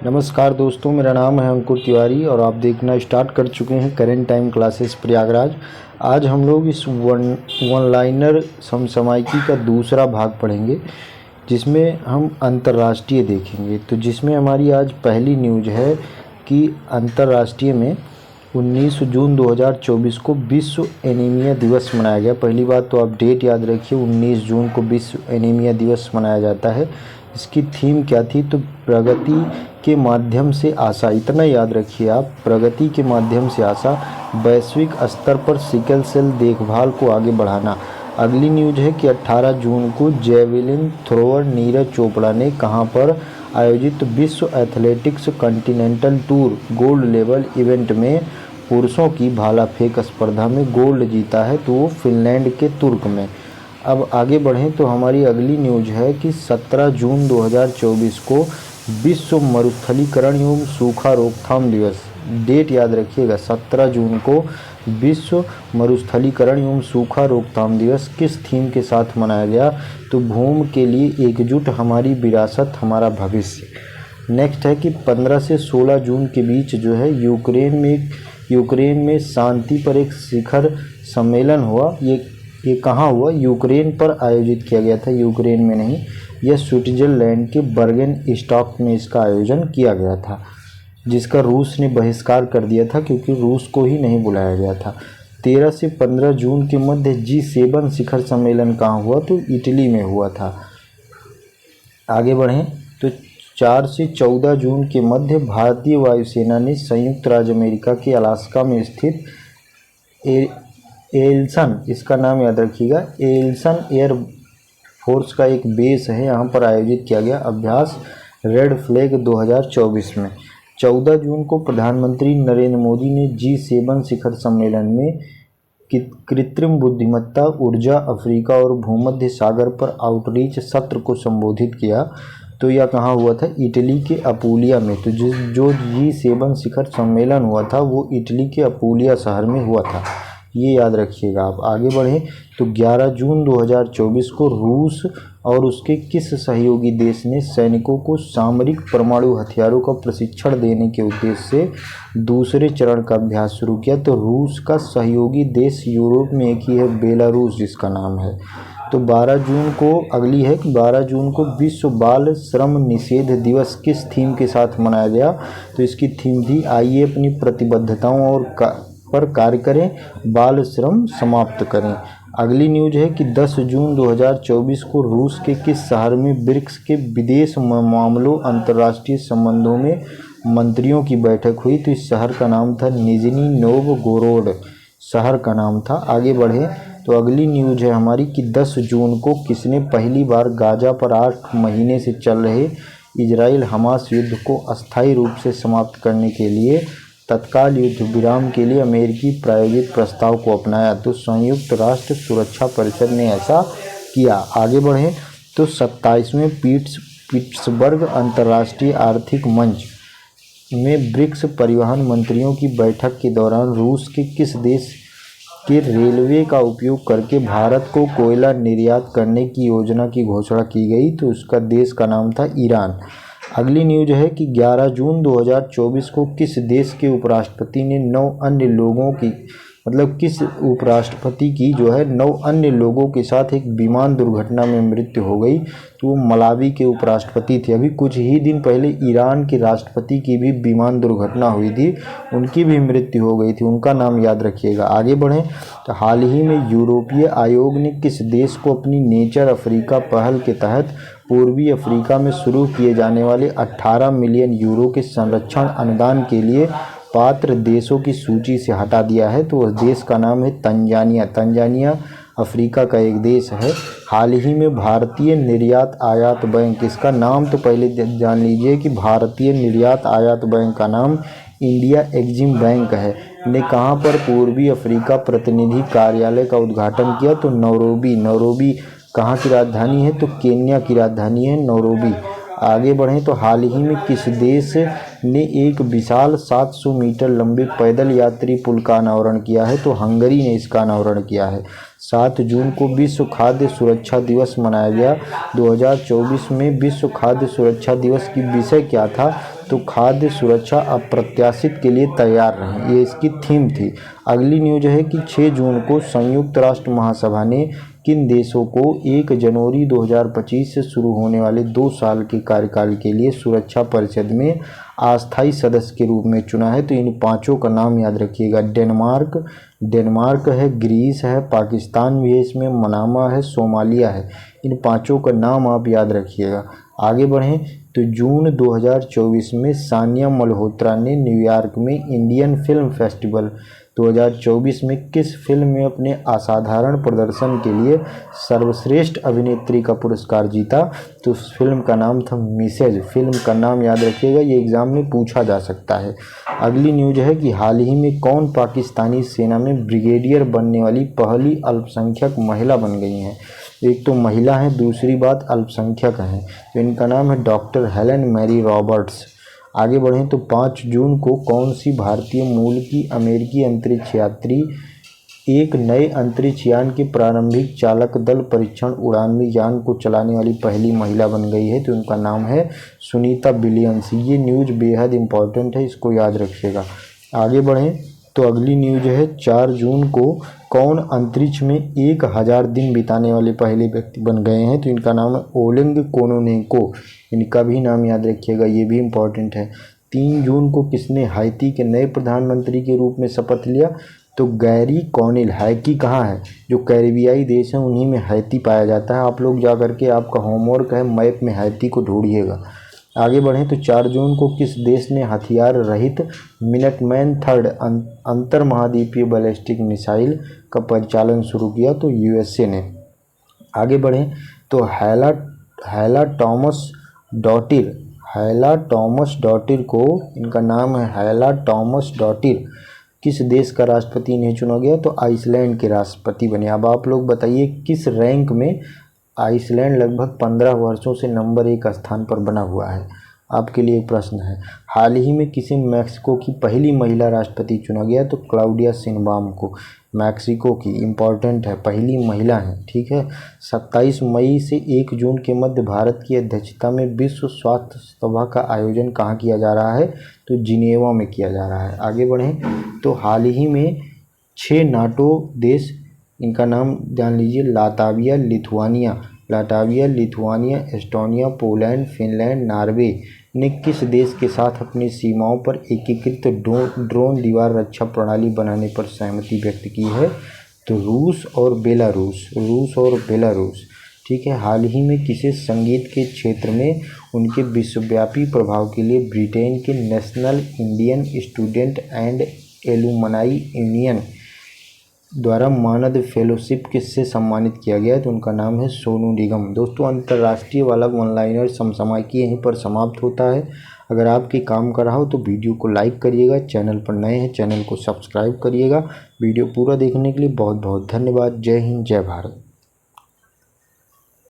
नमस्कार दोस्तों, मेरा नाम है अंकुर तिवारी और आप देखना स्टार्ट कर चुके हैं करेंट टाइम क्लासेस प्रयागराज। आज हम लोग इस वन लाइनर समसामयिकी का दूसरा भाग पढ़ेंगे, जिसमें हम अंतर्राष्ट्रीय देखेंगे। तो जिसमें हमारी आज पहली न्यूज़ है कि अंतर्राष्ट्रीय में 19 जून 2024 को विश्व एनीमिया दिवस मनाया गया। पहली बात तो आप डेट याद रखिए, 19 जून को विश्व एनीमिया दिवस मनाया जाता है। इसकी थीम क्या थी? तो प्रगति के माध्यम से आशा। इतना याद रखिए आप, प्रगति के माध्यम से आशा, वैश्विक स्तर पर सिकल सेल देखभाल को आगे बढ़ाना। अगली न्यूज़ है कि 18 जून को जैवलिन थ्रोअर नीरज चोपड़ा ने कहां पर आयोजित विश्व athletics continental tour gold level event में पुरुषों की भाला फेंक स्पर्धा में गोल्ड जीता है, तो वो फिनलैंड के तुर्क में। अब आगे बढ़ें तो हमारी अगली न्यूज़ है कि 17 जून 2024 को विश्व मरुस्थलीकरण एवं सूखा रोकथाम दिवस। डेट याद रखिएगा, 17 जून को विश्व मरुस्थलीकरण एवं सूखा रोकथाम दिवस किस थीम के साथ मनाया गया? तो भूमि के लिए एकजुट, हमारी विरासत हमारा भविष्य। नेक्स्ट है कि 15 से 16 जून के बीच जो है यूक्रेन में शांति पर एक शिखर सम्मेलन हुआ। ये कहाँ हुआ? यूक्रेन पर आयोजित किया गया था, यूक्रेन में नहीं। यह स्विट्जरलैंड के बर्गन स्टॉक में इसका आयोजन किया गया था, जिसका रूस ने बहिष्कार कर दिया था क्योंकि रूस को ही नहीं बुलाया गया था। 13 से 15 जून के मध्य G7 शिखर सम्मेलन कहाँ हुआ? तो इटली में हुआ था। आगे बढ़ें तो 4 से 14 जून के मध्य भारतीय वायुसेना ने संयुक्त राज्य अमेरिका के अलास्का में स्थित एल्सन, इसका नाम याद रखिएगा, एल्सन एयर फोर्स का एक बेस है, यहाँ पर आयोजित किया गया अभ्यास रेड फ्लैग 2024 में। 14 जून को प्रधानमंत्री नरेंद्र मोदी ने G7 शिखर सम्मेलन में कृत्रिम बुद्धिमत्ता, ऊर्जा, अफ्रीका और भूमध्य सागर पर आउटरीच सत्र को संबोधित किया। तो यह कहाँ हुआ था? इटली के अपूलिया में। तो जो G7 शिखर सम्मेलन हुआ था वो इटली के अपूलिया शहर में हुआ था, ये याद रखिएगा आप। आगे बढ़ें तो 11 जून 2024 को रूस और उसके किस सहयोगी देश ने सैनिकों को सामरिक परमाणु हथियारों का प्रशिक्षण देने के उद्देश्य से दूसरे चरण का अभ्यास शुरू किया? तो रूस का सहयोगी देश यूरोप में एक ही है, बेलारूस जिसका नाम है। तो 12 जून को अगली है कि 12 जून को विश्व बाल श्रम निषेध दिवस किस थीम के साथ मनाया गया? तो इसकी थीम थी आइए अपनी प्रतिबद्धताओं और पर कार्य करें, बाल श्रम समाप्त करें। अगली न्यूज है कि 10 जून 2024 को रूस के किस शहर में ब्रिक्स के विदेश मामलों अंतर्राष्ट्रीय संबंधों में मंत्रियों की बैठक हुई? तो इस शहर का नाम था निजनी नोवगोरोड, शहर का नाम था। आगे बढ़े तो अगली न्यूज है हमारी कि 10 जून को किसने पहली बार गाजा पर 8 महीने से चल रहे इजराइल हमास युद्ध को अस्थायी रूप से समाप्त करने के लिए तत्काल युद्ध विराम के लिए अमेरिकी प्रायोजित प्रस्ताव को अपनाया? तो संयुक्त राष्ट्र सुरक्षा परिषद ने ऐसा किया। आगे बढ़ें तो 27वें पिट्सबर्ग अंतर्राष्ट्रीय आर्थिक मंच में ब्रिक्स परिवहन मंत्रियों की बैठक के दौरान रूस के किस देश के रेलवे का उपयोग करके भारत को कोयला निर्यात करने की योजना की घोषणा की गई? तो उसका देश का नाम था ईरान। अगली न्यूज है कि 11 जून 2024 को किस देश के उपराष्ट्रपति ने 9 अन्य लोगों की किस उपराष्ट्रपति की जो है 9 अन्य लोगों के साथ एक विमान दुर्घटना में मृत्यु हो गई? तो वो मलावी के उपराष्ट्रपति थे। अभी कुछ ही दिन पहले ईरान के राष्ट्रपति की भी विमान दुर्घटना हुई थी, उनकी भी मृत्यु हो गई थी, उनका नाम याद रखिएगा। आगे बढ़ें तो हाल ही में यूरोपीय आयोग ने किस देश को अपनी नेचर अफ्रीका पहल के तहत पूर्वी अफ्रीका में शुरू किए जाने वाले 18 मिलियन यूरो के संरक्षण अनुदान के लिए पात्र देशों की सूची से हटा दिया है? तो उस देश का नाम है तंजानिया। तंजानिया अफ्रीका का एक देश है। हाल ही में भारतीय निर्यात आयात बैंक, इसका नाम तो पहले जान लीजिए कि भारतीय निर्यात आयात बैंक का नाम इंडिया एक्जिम बैंक है, ने कहाँ पर पूर्वी अफ्रीका प्रतिनिधि कार्यालय का उद्घाटन किया? तो नैरोबी कहाँ की राजधानी है? तो केन्या की राजधानी है नैरोबी। आगे बढ़ें तो हाल ही में किस देश ने एक विशाल 700 मीटर लंबे पैदल यात्री पुल का अनावरण किया है? तो हंगरी ने इसका अनावरण किया है। 7 जून को विश्व खाद्य सुरक्षा दिवस मनाया गया। 2024 में विश्व खाद्य सुरक्षा दिवस की विषय क्या था? तो खाद्य सुरक्षा अप्रत्याशित के लिए तैयार रहें, ये इसकी थीम थी। अगली न्यूज है कि 6 जून को संयुक्त राष्ट्र महासभा ने किन देशों को 1 जनवरी 2025 से शुरू होने वाले 2 साल के कार्यकाल के लिए सुरक्षा परिषद में अस्थायी सदस्य के रूप में चुना है? तो इन 5 का नाम याद रखिएगा। डेनमार्क है, ग्रीस है, पाकिस्तान भी है, इसमें मनामा है, सोमालिया है। इन 5 का नाम आप याद रखिएगा। आगे बढ़ें तो जून 2024 में सानिया मल्होत्रा ने न्यूयॉर्क में इंडियन फिल्म फेस्टिवल 2024 में किस फिल्म में अपने असाधारण प्रदर्शन के लिए सर्वश्रेष्ठ अभिनेत्री का पुरस्कार जीता? तो उस फिल्म का नाम था मिसेज। फिल्म का नाम याद रखिएगा, ये एग्जाम में पूछा जा सकता है। अगली न्यूज है कि हाल ही में कौन पाकिस्तानी सेना में ब्रिगेडियर बनने वाली पहली अल्पसंख्यक महिला बन गई हैं? एक तो महिला है, दूसरी बात अल्पसंख्यक हैं। तो इनका नाम है डॉक्टर हेलन मैरी रॉबर्ट्स। आगे बढ़ें तो 5 जून को कौन सी भारतीय मूल की अमेरिकी अंतरिक्ष यात्री एक नए अंतरिक्ष यान के प्रारंभिक चालक दल परीक्षण उड़ान में यान को चलाने वाली पहली महिला बन गई है? तो उनका नाम है सुनीता विलियम्स। ये न्यूज बेहद इंपॉर्टेंट है, इसको याद रखिएगा। आगे बढ़ें तो अगली न्यूज है 4 जून को कौन अंतरिक्ष में 1000 दिन बिताने वाले पहले व्यक्ति बन गए हैं? तो इनका नाम है ओलेग कोनोनेको। इनका भी नाम याद रखिएगा, ये भी इम्पोर्टेंट है। 3 जून को किसने हैती के नए प्रधानमंत्री के रूप में शपथ लिया? तो गैरी कॉनिल। हैती कहाँ है? जो कैरिबियाई देश हैं उन्हीं में हैती पाया जाता है। आप लोग जा करके, आपका होमवर्क है, मैप में हैती को ढूंढिएगा। आगे बढ़ें तो 4 जून को किस देश ने हथियार रहित मिनटमैन थर्ड अंतर महाद्वीपीय बैलिस्टिक मिसाइल का परिचालन शुरू किया? तो यूएसए ने। आगे बढ़ें तो हैला टॉमस डॉटिर को, इनका नाम है हैला टॉमस डॉटिर, किस देश का राष्ट्रपति इन्हें चुना गया? तो आइसलैंड के राष्ट्रपति बने। अब आप लोग बताइए किस रैंक में आइसलैंड लगभग 15 वर्षों से नंबर 1 स्थान पर बना हुआ है? आपके लिए एक प्रश्न है। हाल ही में किसे मैक्सिको की पहली महिला राष्ट्रपति चुना गया? तो क्लाउडिया शिनबाम को। मैक्सिको की, इम्पॉर्टेंट है, पहली महिला है, ठीक है। 27 मई से 1 जून के मध्य भारत की अध्यक्षता में विश्व स्वास्थ्य सभा का आयोजन कहाँ किया जा रहा है? तो जिनेवा में किया जा रहा है। आगे बढ़ें तो हाल ही में 6 नाटो देश, इनका नाम जान लीजिए, Latvia, Lithuania, Estonia, Poland, Finland, Norway ने किस देश के साथ अपनी सीमाओं पर एकीकृत ड्रोन दीवार रक्षा प्रणाली बनाने पर सहमति व्यक्त की है? तो रूस और बेलारूस, ठीक है। हाल ही में किसे संगीत के क्षेत्र में उनके विश्वव्यापी प्रभाव के लिए ब्रिटेन के national Indian student and alumni union द्वारा मानद फेलोशिप किससे सम्मानित किया गया है? तो उनका नाम है सोनू निगम। दोस्तों, अंतर्राष्ट्रीय वाला वन लाइनर समसामयिकी यहीं पर समाप्त होता है। अगर आपके काम का रहा हो तो वीडियो को लाइक करिएगा, चैनल पर नए हैं चैनल को सब्सक्राइब करिएगा। वीडियो पूरा देखने के लिए बहुत बहुत धन्यवाद। जय हिंद, जय भारत।